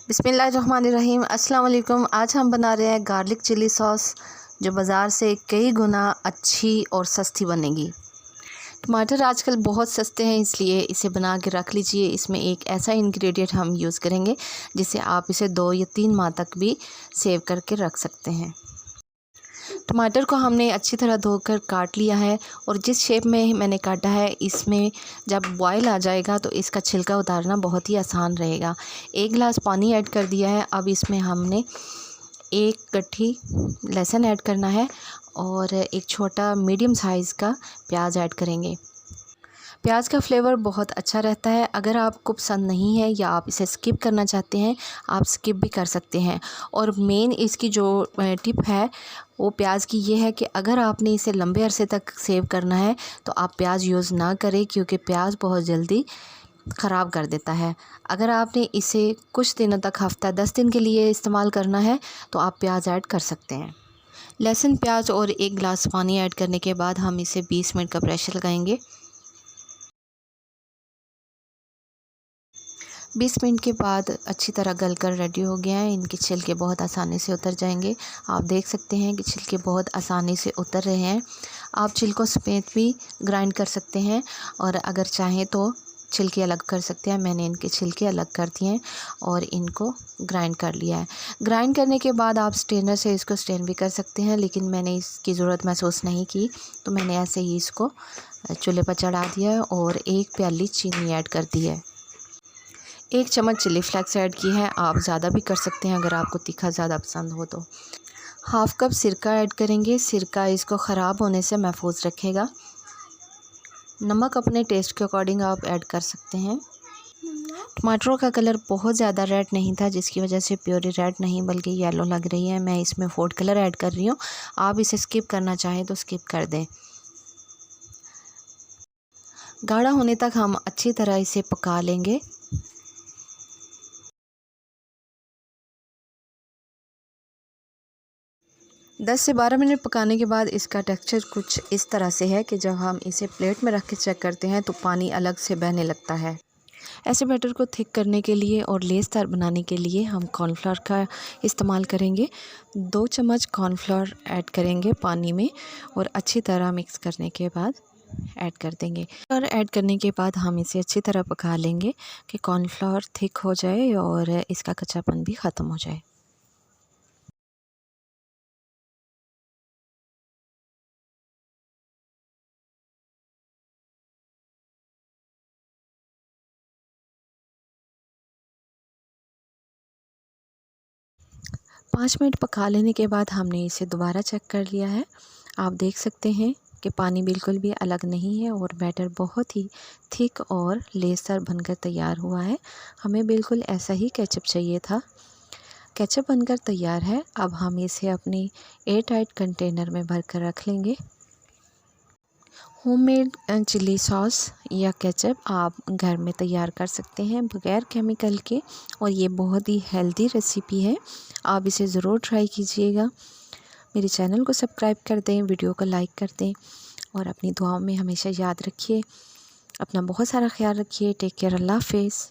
बिस्मिल्लाहिर्रहमानिर्रहीम। अस्सलाम वालेकुम। आज हम बना रहे हैं गार्लिक चिली सॉस, जो बाज़ार से कई गुना अच्छी और सस्ती बनेगी। टमाटर आजकल बहुत सस्ते हैं, इसलिए इसे बना के रख लीजिए। इसमें एक ऐसा इंग्रेडिएंट हम यूज़ करेंगे जिससे आप इसे 2 या 3 माह तक भी सेव करके रख सकते हैं। टमाटर को हमने अच्छी तरह धोकर काट लिया है और जिस शेप में मैंने काटा है, इसमें जब बॉयल आ जाएगा तो इसका छिलका उतारना बहुत ही आसान रहेगा। 1 गिलास पानी ऐड कर दिया है। अब इसमें हमने 1 गट्ठी लहसुन ऐड करना है और एक छोटा मीडियम साइज़ का प्याज ऐड करेंगे। प्याज का फ्लेवर बहुत अच्छा रहता है। अगर आपको पसंद नहीं है या आप इसे स्किप करना चाहते हैं, आप स्किप भी कर सकते हैं। और मेन इसकी जो टिप है वो प्याज की ये है कि अगर आपने इसे लंबे अरसे तक सेव करना है तो आप प्याज यूज़ ना करें, क्योंकि प्याज बहुत जल्दी ख़राब कर देता है। अगर आपने इसे कुछ दिनों तक, हफ़्ता 10 दिन के लिए इस्तेमाल करना है तो आप प्याज ऐड कर सकते हैं। लहसुन, प्याज और 1 गिलास पानी ऐड करने के बाद हम इसे 20 मिनट का प्रेशर लगाएंगे। 20 मिनट के बाद अच्छी तरह गलकर रेडी हो गया है। इनके छिलके बहुत आसानी से उतर जाएंगे। आप देख सकते हैं कि छिलके बहुत आसानी से उतर रहे हैं। आप छिलकों समेत भी ग्राइंड कर सकते हैं और अगर चाहें तो छिलके अलग कर सकते हैं। मैंने इनके छिलके अलग कर दिए हैं और इनको ग्राइंड कर लिया है। ग्राइंड करने के बाद आप स्ट्रेनर से इसको स्ट्रेन भी कर सकते हैं, लेकिन मैंने इसकी ज़रूरत महसूस नहीं की, तो मैंने ऐसे ही इसको चूल्हे पर चढ़ा दिया है और 1 प्याली चीनी ऐड कर दी है। 1 चम्मच चिली फ्लेक्स ऐड की है। आप ज़्यादा भी कर सकते हैं अगर आपको तीखा ज़्यादा पसंद हो तो। हाफ़ कप सिरका ऐड करेंगे। सिरका इसको ख़राब होने से महफूज रखेगा। नमक अपने टेस्ट के अकॉर्डिंग आप ऐड कर सकते हैं। टमाटरों का कलर बहुत ज़्यादा रेड नहीं था, जिसकी वजह से प्योरी रेड नहीं बल्कि येलो लग रही है। मैं इसमें फूड कलर ऐड कर रही हूँ। आप इसे स्किप करना चाहें तो स्किप कर दें। गाढ़ा होने तक हम अच्छी तरह इसे पका लेंगे। दस से 12 मिनट पकाने के बाद इसका टेक्सचर कुछ इस तरह से है कि जब हम इसे प्लेट में रख के चेक करते हैं तो पानी अलग से बहने लगता है। ऐसे बैटर को थिक करने के लिए और लेसदार बनाने के लिए हम कॉर्नफ्लोर का इस्तेमाल करेंगे। 2 चम्मच कॉर्नफ्लोर ऐड करेंगे पानी में और अच्छी तरह मिक्स करने के बाद ऐड कर देंगे। और ऐड करने के बाद हम इसे अच्छी तरह पका लेंगे कि कॉर्नफ्लोर थिक हो जाए और इसका कच्चापन भी ख़त्म हो जाए। पाँच मिनट पका लेने के बाद हमने इसे दोबारा चेक कर लिया है। आप देख सकते हैं कि पानी बिल्कुल भी अलग नहीं है और बैटर बहुत ही थिक और लेसदार बनकर तैयार हुआ है। हमें बिल्कुल ऐसा ही केचप चाहिए था। केचप बनकर तैयार है। अब हम इसे अपनी एयर टाइट कंटेनर में भर कर रख लेंगे। होममेड चिली सॉस या केचप आप घर में तैयार कर सकते हैं बग़ैर केमिकल के, और ये बहुत ही हेल्दी रेसिपी है। आप इसे ज़रूर ट्राई कीजिएगा। मेरे चैनल को सब्सक्राइब कर दें, वीडियो को लाइक कर दें और अपनी दुआओं में हमेशा याद रखिए। अपना बहुत सारा ख्याल रखिए। Take care. अल्लाह हाफ़िज़।